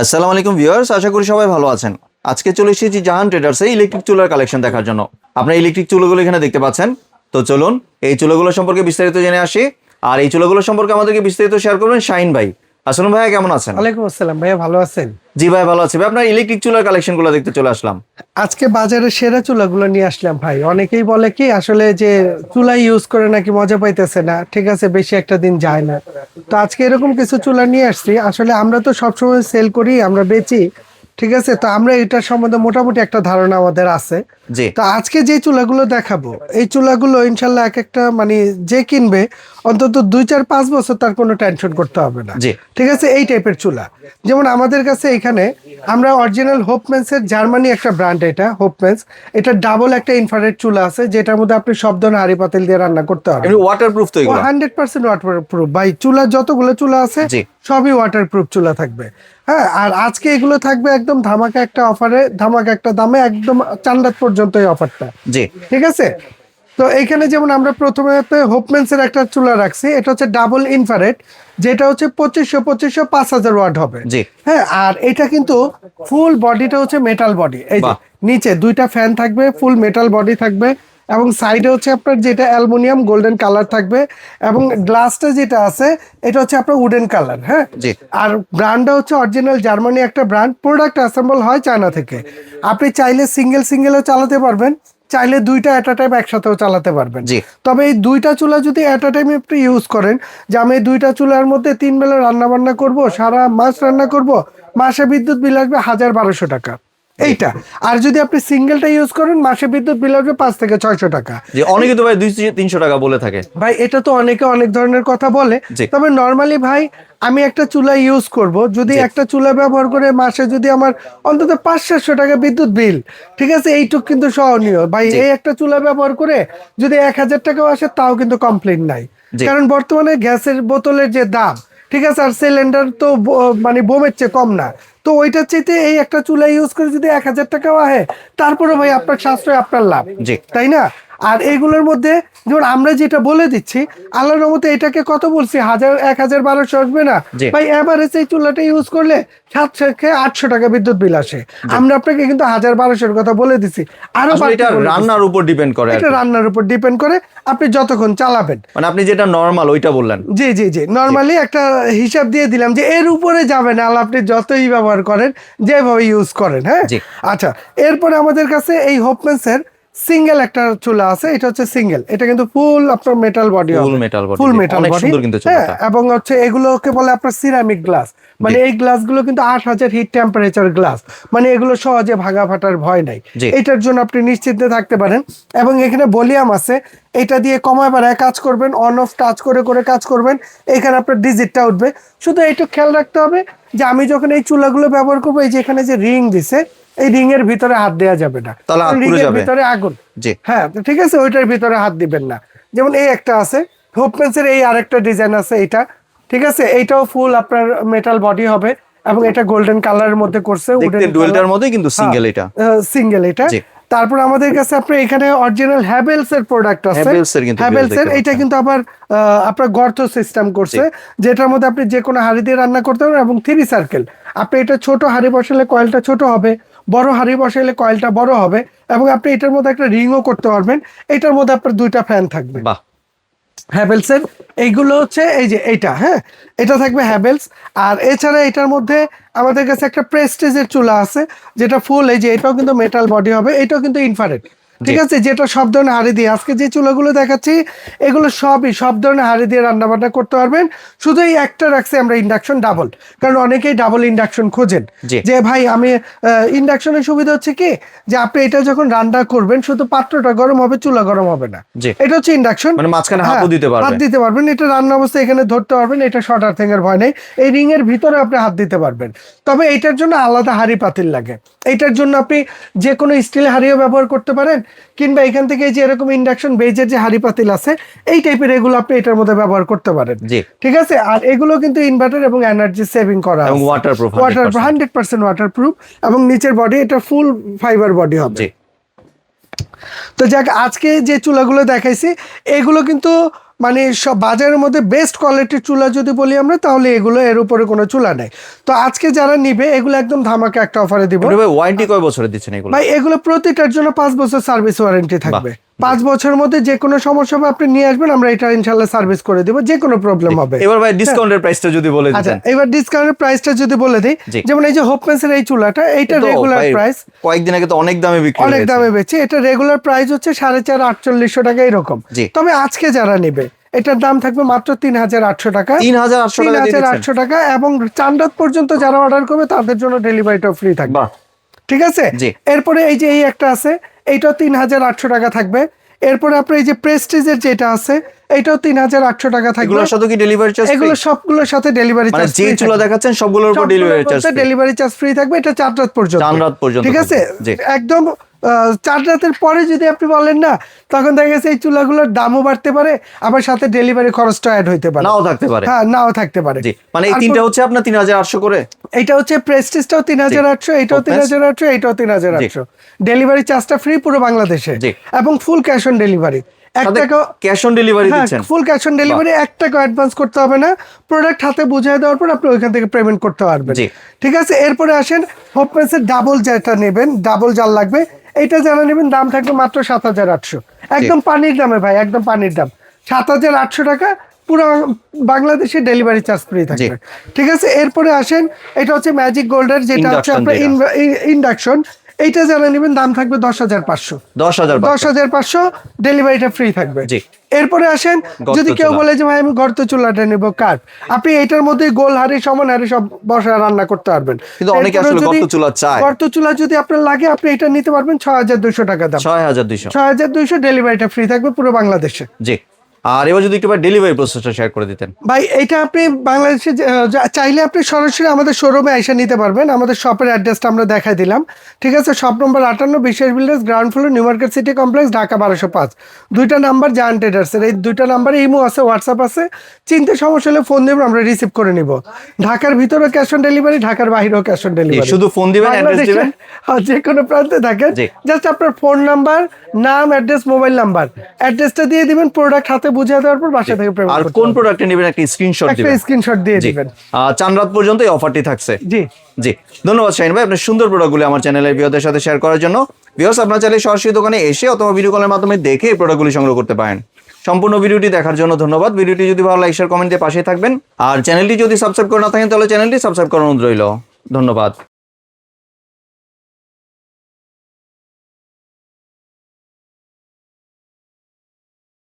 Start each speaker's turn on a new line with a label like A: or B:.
A: আসসালামু আলাইকুম ভিউয়ার্স, আশা করি সবাই ভালো আছেন। আজকে চলে এসেছি জাহান ট্রেডার্সে ইলেকট্রিক চুলার কালেকশন দেখার জন্য। আপনারা ইলেকট্রিক চুলাগুলো এখানে দেখতে পাচ্ছেন। তো চলুন এই চুলাগুলো সম্পর্কে বিস্তারিত জেনে আসি। আর এই চুলাগুলো সম্পর্কে আমাদেরকে বিস্তারিত শেয়ার করবেন শাহিন ভাই। আসসালামু ভাইয়া, কেমন আছেন?
B: ওয়ালাইকুম আসসালাম ভাইয়া, ভালো আছেন?
A: জি ভাই, ভালো আছি ভাই। আপনার ইলেকট্রিক চুলার কালেকশনগুলো দেখতে চলে আসলাম।
B: আজকে বাজারে সেরা চুলাগুলো নিয়ে আসলাম ভাই। অনেকেই বলে কি আসলে যে চুলা ইউজ করে নাকি মজা পাইতেছে না, ঠিক আছে, বেশি একটা দিন যায় না। তো আজকে এরকম কিছু চুলা নিয়ে আসছি। আসলে আমরা তো সবসময় সেল করি, আমরা বেচি, ঠিক আছে। তো আমরা এটার সম্বন্ধে মোটামুটি একটা ধারণা আমাদের আছে।
A: জি।
B: তো আজকে যে চুলাগুলো দেখাবো, এই চুলাগুলো ইনশাল্লাহ এক একটা মানে যে কিনবে অন্তত 2, 4, 5 বছর তার কোনো টেনশন করতে হবে না।
A: জি।
B: ঠিক আছে, এই টাইপের চুলা। যেমন আমাদের কাছে এখানে আমরা অরিজিনাল হোপমেন্সের জার্মানি একটা ব্র্যান্ড, এটা হোপমেন্স। এটা ডাবল একটা ইনফ্রারেড চুলা আছে, যেটার মধ্যে আপনি সব ধরনের হাঁড়ি পাতিল দিয়ে রান্না করতে হবে।
A: এমনি ওয়াটারপ্রুফ তো এগুলো?
B: 100% ওয়াটারপ্রুফ ভাই। চুলা যতগুলো চুলা আছে
A: জি।
B: সবই ওয়াটারপ্রুফ চুলা থাকবে। হ্যাঁ, আর আজকে এগুলো থাকবে একদম ধামাকা একটা অফারে, ধামাকা একটা দামে, একদম চান্দাত পর্যন্ত এই অফারটা।
A: জি।
B: ঠিক আছে। তো এইখানে যেমন আমরা প্রথমে হোপমেন্সের একটা চুলা রাখছি, এটা হচ্ছে ডাবল ইনফ্রারেড, যেটা হচ্ছে 2500 5000 ওয়াট হবে।
A: জি।
B: হ্যাঁ, আর এটা কিন্তু ফুল বডিটা হচ্ছে মেটাল বডি। এই যে
A: বাহ।
B: নিচে দুইটা ফ্যান থাকবে, ফুল মেটাল বডি থাকবে, এবং সাইডে হচ্ছে আপনার যেটা অ্যালুমিনিয়াম গোল্ডেন কালার থাকবে, এবং গ্লাসটা যেটা আছে এটা হচ্ছে আপনার উডেন কালার। হ্যাঁ,
A: জি।
B: আর ব্র্যান্ডটা হচ্ছে অরিজিনাল জার্মানি একটা ব্র্যান্ড। প্রোডাক্ট অ্যাসেম্বল হয় চায়না থেকে। আপনি চাইলে সিঙ্গেলও চালাতে পারবেন, চাইলে দুইটা অ্যাট আ টাইম একসাথেও চালাতে পারবেন।
A: জি।
B: তবে এই দুইটা চুলা যদি অ্যাট আ টাইম আপনি ইউজ করেন, যে আমি এই দুইটা চুলার মধ্যে 3 বেলা রান্না বান্না করব, সারা মাস রান্না করব, মাসে বিদ্যুৎ বিল আসবে 1000-1200 টাকা এইটা। আর যদি আপনি সিঙ্গেলটা ইউজ করেন, মাসে বিদ্যুৎ বিল আসবে 5 থেকে 600 টাকা।
A: যে অনেকে তো ভাই 200-300 টাকা বলে থাকে
B: ভাই এটা তো অনেকে অনেক ধরনের কথা বলে।
A: জি।
B: তবে নর্মালি ভাই আমি একটা চুলা ইউজ করব, যদি
A: জি।
B: একটা চুলা ব্যবহার করে মাসে যদি আমার অন্তত 500-700 টাকা বিদ্যুৎ বিল, ঠিক আছে, এইটুক কিন্তু সহনীয় ভাই।
A: জি।
B: এই একটা চুলা ব্যবহার করে যদি 1000 টাকাও আসে, তাও কিন্তু কমপ্লেইন নাই।
A: জি।
B: কারণ বর্তমানে গ্যাসের বোতলের যে দাম, ঠিক আছে, আর সিলিন্ডার তো মানে বোমের চেয়ে কম না। তো ওইটার চাইতে এই একটা চুলা ইউজ করে যদি 1000 টাকাও আহে, তারপরে ভাই আপনার সাশ্রয়, আপনার লাভ।
A: জি।
B: তাই না? আর এইগুলোর মধ্যে যেমন আমরা যেটা বলে দিচ্ছি, আল্লাহর রহমতে এটাকে কত বলছি, 1000, 1200 আসবে না
A: জি।
B: ভাই। এভারেজ এই চুলাটা ইউজ করলে 700-800 টাকা বিদ্যুৎ বিল আসে। আমরা আপনাকে কিন্তু 1000-1200 কথা বলে দিছি। আরো
A: আসলে
B: বাড়তি
A: এটা
B: বলে দিছি।
A: রান্নার উপর ডিপেন্ড করে আর
B: এটা
A: কি।
B: রান্নার উপর ডিপেন্ড করে, আপনি যতক্ষণ চালাবেন।
A: মানে আপনি যেটা নরমাল ওইটা বললেন।
B: জি জি জি, নর্মালি একটা হিসাব দিয়ে দিলাম যে এর উপরে যাবে না, আল্লাহ আপনি যতই ব্যবহার করেন, যেভাবে ইউজ করেন। হ্যাঁ,
A: জি।
B: আচ্ছা। এরপরে আমাদের কাছে এই হোপমেন্সের সিঙ্গেল একটা চুলা আছে। এটা হচ্ছে সিঙ্গেল, এটা কিন্তু ফুল আপনার মেটাল বডি হবে,
A: ফুল মেটাল বডি,
B: ফুল মেটাল
A: অনেক
B: বডি।
A: সুন্দর কিন্তু
B: হ্যাঁ,
A: চুলাটা।
B: এবং হচ্ছে এগুলোকে বলে আপনার সিরামিক গ্লাস। মানে এই গ্লাসগুলো কিন্তু 8000 হিট টেম্পারেচার গ্লাস, মানে এগুলো সহজে ভাঙা ফাটার ভয় নাই।
A: জি।
B: এটার জন্য আপনি নিশ্চিন্তে থাকতে পারেন। এবং এখানে ভলিউম আছে, এটা দিয়ে কমায় বাড়ায় কাজ করবেন, অন অফ টাচ করে করে কাজ করবেন। এখানে আপনার ডিজিটটা উঠবে। শুধু এইটু খেয়াল রাখতে হবে যে আমি যখন এই চুলাগুলো ব্যবহার করবো, এই যে এখানে যে রিং দিছে, এই রিং এর ভিতরে হাত দেওয়া যাবে না,
A: তাহলে হাত
B: রিং
A: পুড়ে
B: এর
A: যাবে।
B: ভিতরে আগুন।
A: জি।
B: হ্যাঁ, তো ঠিক আছে, ওইটার ভিতরে হাত দিবেন না। যেমন এই একটা আছে হোপমেন্সের, এই আরেকটা ডিজাইন আছে এটা, ঠিক আছে। এইটাও ফুল আপনার মেটাল বডি হবে, এবং এটা গোল্ডেন কালারের মধ্যে করছে,
A: দেখতে ডুয়েলটার মধ্যে কিন্তু সিঙ্গেল এটা।
B: সিঙ্গেল এটা।
A: জি।
B: তারপর আমাদের কাছে আপনার এখানে অরিজিনাল হ্যাভেলস এর প্রোডাক্ট আছে।
A: হ্যাভেলস এর কিন্তু
B: হ্যাভেলস এর
A: দেখতে
B: এটা
A: পাচ্ছেন।
B: কিন্তু আবার আপনার গর্ত সিস্টেম করছে, যেটার মধ্যে আপনি যে কোনো হাঁড়ি দিয়ে রান্না করতে পারবেন, এবং 3 সার্কেল। আপনি এটা ছোট হাঁড়ি বসালে কয়েলটা ছোট হবে, বড় হাঁড়ি বসালে কয়েলটা বড় হবে, এবং আপনি এটার মধ্যে একটা রিংও করতে পারবেন। এটার মধ্যে আপনার 2টা ফ্যান থাকবে
A: বাহ।
B: হ্যাভেলসের। এইগুলো হচ্ছে এই যে এইটা, হ্যাঁ, এটা থাকবে হ্যাভেলস। আর এছাড়া এটার মধ্যে আমাদের কাছে একটা প্রেস্টিজের চুলা আছে, যেটা ফুল, এই যে এটাও কিন্তু মেটাল বডি হবে, এটাও কিন্তু ইনফ্রারেড, ঠিক আছে, যেটা সব ধরনের হাঁড়ি দিয়ে, আজকে যে চুলাগুলো দেখাচ্ছি এগুলো সব ধরনের হাঁড়ি দিয়ে রান্না বান্না করতে পারবেন। শুধু এই একটা রাখছি আমরা ইন্ডাকশন ডাবল, কারণ অনেকেই ডাবল ইন্ডাকশন খোঁজেন।
A: জি।
B: যে ভাই আমি ইন্ডাকশনের সুবিধা হচ্ছে কি, যে আপনি এটা যখন রান্না করবেন, শুধু পাত্রটা গরম হবে, চুলা গরম হবে না।
A: জি।
B: এটা হচ্ছে ইন্ডাকশন,
A: মানে মাঝখানে হাতও দিতে পারবেন।
B: হাত দিতে পারবেন, এটা রান্না অবস্থায় এখানে ধরতে পারবেন, এটা শর্ট আর্থিং এর ভয় নেই। এই রিং এর ভিতরে আপনি হাত দিতে পারবেন। তবে এইটার জন্য আলাদা হাঁড়ি পাতিল লাগে। এইটার জন্য আপনি যে কোনো স্টিল হাঁড়িও ব্যবহার করতে পারেন, কিংবা এখান থেকে যে এরকম ইন্ডাকশন বেজের যে হাঁড়ি পাতিল আছে, এই টাইপের এগুলো আপনি এটার মধ্যে ব্যবহার করতে পারেন।
A: জি।
B: ঠিক আছে। আর এগুলো কিন্তু ইনভার্টার এবং এনার্জি সেভিং করা
A: এবং
B: আছে।
A: ওয়াটারপ্রুফ,
B: 100% ওয়াটারপ্রুফ, এবং নিচের বডি এটা ফুল ফাইবার বডি হবে।
A: জি।
B: তো যাক, আজকে যে চুলাগুলো দেখাইছি এগুলো কিন্তু মানে সব বাজারের মধ্যে বেস্ট কোয়ালিটির চুলা যদি বলি আমরা, তাহলে এগুলো এর উপরে কোনো চুলা নেই। তো আজকে যারা নিবে এগুলো একদম ধামাকা একটা অফারে দিব
A: ভাই। ওয়ারেন্টি কয় বছরে দিচ্ছেন এগুলো?
B: ভাই এগুলো প্রতিটার জন্য 5 বছর সার্ভিস ওয়ারেন্টি থাকবে। 5 বছরের মধ্যে যে কোনো সমস্যা হবে আপনি নিয়ে আসবেন, আমরা এটা ইনশাআল্লাহ সার্ভিস করে দেব, যে কোনো প্রবলেম হবে।
A: এবার ভাই ডিসকাউন্টের প্রাইসটা যদি বলে
B: আচ্ছা,
A: দিতেন।
B: এবার ডিসকাউন্টের প্রাইসটা যদি বলে দিই,
A: জি।
B: যেমন এই যে হোপমেন্সের এই চুলাটা, এইটা
A: তো
B: রেগুলার
A: ভাই,
B: প্রাইস
A: কয়েকদিন আগে তো অনেক দামে বিক্রি
B: অনেক
A: হয়েছে।
B: দামে বেচে, এটা রেগুলার প্রাইস হচ্ছে 4,500-4,800 টাকা এরকম।
A: জি।
B: তবে আজকে যারা নেবে এটার দাম থাকবে মাত্র 3,800 টাকা।
A: 3,800 টাকা দিয়ে দিচ্ছেন?
B: 3,800 টাকা, এবং চান্দাত পর্যন্ত যারা অর্ডার করবে তাদের জন্য ডেলিভারিটাও ফ্রি থাকবে।
A: বাহ।
B: ঠিক আছে।
A: জি।
B: এরপরে এই যে এই একটা আছে, এইটাও 3,800 টাকা থাকবে। এরপরে আপনার এই যে প্রেস্টিজের যেটা আছে, এইটাও 3,800 টাকা থাকবে।
A: এগুলোর সাথে কি ডেলিভারি চার্জ?
B: এগুলো সবগুলোর সাথে ডেলিভারি
A: মানে
B: চার্জ
A: যে চুলা দেখাচ্ছেন সবগুলোর উপর delivery charge?
B: Delivery charge free থাকবে। এটা 4 রাত পর্যন্ত।
A: 4 রাত পর্যন্ত।
B: ঠিক আছে।
A: জি।
B: একদম 4 রাতের পরে যদি আপনি বলেন না, তখন দেখা গেছে এই চুলাগুলোর দামও বাড়তে পারে, আবার সাথে ডেলিভারি খরচটা অ্যাড হইতে পারে।
A: নাও থাকতে পারে।
B: হ্যাঁ, নাও থাকতে পারে।
A: জি, মানে এই তিনটা হচ্ছে আপনার 3,800 করে।
B: এটা হচ্ছে প্রেস্টিজটাও 3,800, এটাও 3,800, এটাও 3,800। ডেলিভারি চার্জটা ফ্রি পুরো বাংলাদেশে,
A: জি।
B: এবং ফুল ক্যাশ অন ডেলিভারি। 1 টাকা
A: ক্যাশ অন ডেলিভারি দিচ্ছেন?
B: ফুল ক্যাশ অন ডেলিভারি, 1 টাকা অ্যাডভান্স করতে হবে না। প্রোডাক্ট হাতে বুঝিয়ে দেওয়ার পর আপনি ওইখান থেকে পেমেন্ট করতে পারবেন।
A: জি।
B: ঠিক আছে। এরপরে আসেন হোপমেন্সের ডাবল, যেটা নেবেন ডাবল জাল লাগবে, এইটা যারা নেবেন দাম থাকবে মাত্র 7,800। একদম পানির দামে ভাই, একদম পানির দাম। 7,800 টাকা, পুরো বাংলাদেশে ডেলিভারি চার্জ ফ্রি থাকবে। ঠিক আছে। এরপরে আসেন, এটা হচ্ছে ম্যাজিক গোল্ডের, যেটা হচ্ছে
A: Induction
B: আপনার ইন্ডাকশন। এইটা যারা নেবেন দাম থাকবে 10,500। 10,500, ডেলিভারিটা ফ্রি থাকবে।
A: জি।
B: এরপরে আসেন, যদি কেউ বলে যে ভাই আমি গর্ত চুলাটা নেব কাঠ, আপনি এইটার মধ্যে গোল হাড়ি সমান হাড়ি সব বসায় রান্না করতে পারবেন।
A: কিন্তু অনেকে
B: এরপরে
A: আসলে
B: যদি
A: গর্ত চুলা চায়।
B: গর্ত চুলা যদি আপনার লাগে, আপনি এটা নিতে পারবেন 6,200 টাকা দাম।
A: 6,200।
B: 6,200, ডেলিভারিটা ফ্রি থাকবে পুরো বাংলাদেশে।
A: জি। আর এবার যদি একটু ডেলিভারি প্রসেসটা শেয়ার করে দিতেন।
B: ভাই এটা আপনি বাংলাদেশে চাইলে আপনি সরাসরি আমাদের শোরুমে এসে নিতে পারবেন। আমাদের শপের অ্যাড্রেসটা আমরা দেখাই দিলাম। ঠিক আছে। শপ নম্বর 58, বিশ্বাস builders, ground floor, new market city complex, Dhaka 1205। 2টা নাম্বার জায়ান্ট ট্রেডার্সের, এই 2টা নাম্বারে ইমো আছে, হোয়াটসঅ্যাপ আছে। চিনতে সমস্যা হলে ফোন দেবেন, আমরা রিসিভ করে নিব। ঢাকার ভিতরেও ক্যাশ অন ডেলিভারি, ঢাকার বাইরেও ক্যাশ অন ডেলিভারি।
A: শুধু ফোন দিবেন, অ্যাড্রেস দিবেন।
B: যে কোনো প্রান্তে থাকেন, জাস্ট আপনার ফোন নাম্বার, নাম, অ্যাড্রেস, মোবাইল নাম্বার, অ্যাড্রেসটা দিয়ে দিবেন। প্রোডাক্ট হাতে বুঝিয়ে দেওয়ার পর বাসা থেকে পেমেন্ট
A: আর
B: করতে
A: কোন
B: হবে।
A: প্রোডাক্টে নেবেন একটা স্ক্রিনশট
B: একটা
A: দিবেন।
B: স্ক্রিনশট দিয়ে
A: জি।
B: দিবেন।
A: 4 রাত পর্যন্ত এই অফারটি থাকছে।
B: জি।
A: জি, ধন্যবাদ শাহিন ভাই আপনার সুন্দর প্রোডাক্টগুলো আমার চ্যানেলের ভিউয়ারদের সাথে শেয়ার করার জন্য। ভিউয়ার্স, আপনারা চাইলে সরাসরি দোকানে এসে অথবা ভিডিও কলের মাধ্যমে দেখে এই প্রোডাক্টগুলি সংগ্রহ করতে পারেন। সম্পূর্ণ ভিডিওটি দেখার জন্য ধন্যবাদ। ভিডিওটি যদি ভালো লাগে শেয়ার, কমেন্ট দিয়ে পাশে থাকবেন। আর চ্যানেলটি যদি সাবস্ক্রাইব করে না থাকেন তাহলে চ্যানেলটি সাবস্ক্রাইব করার অনুরোধ রইল। ধন্যবাদ।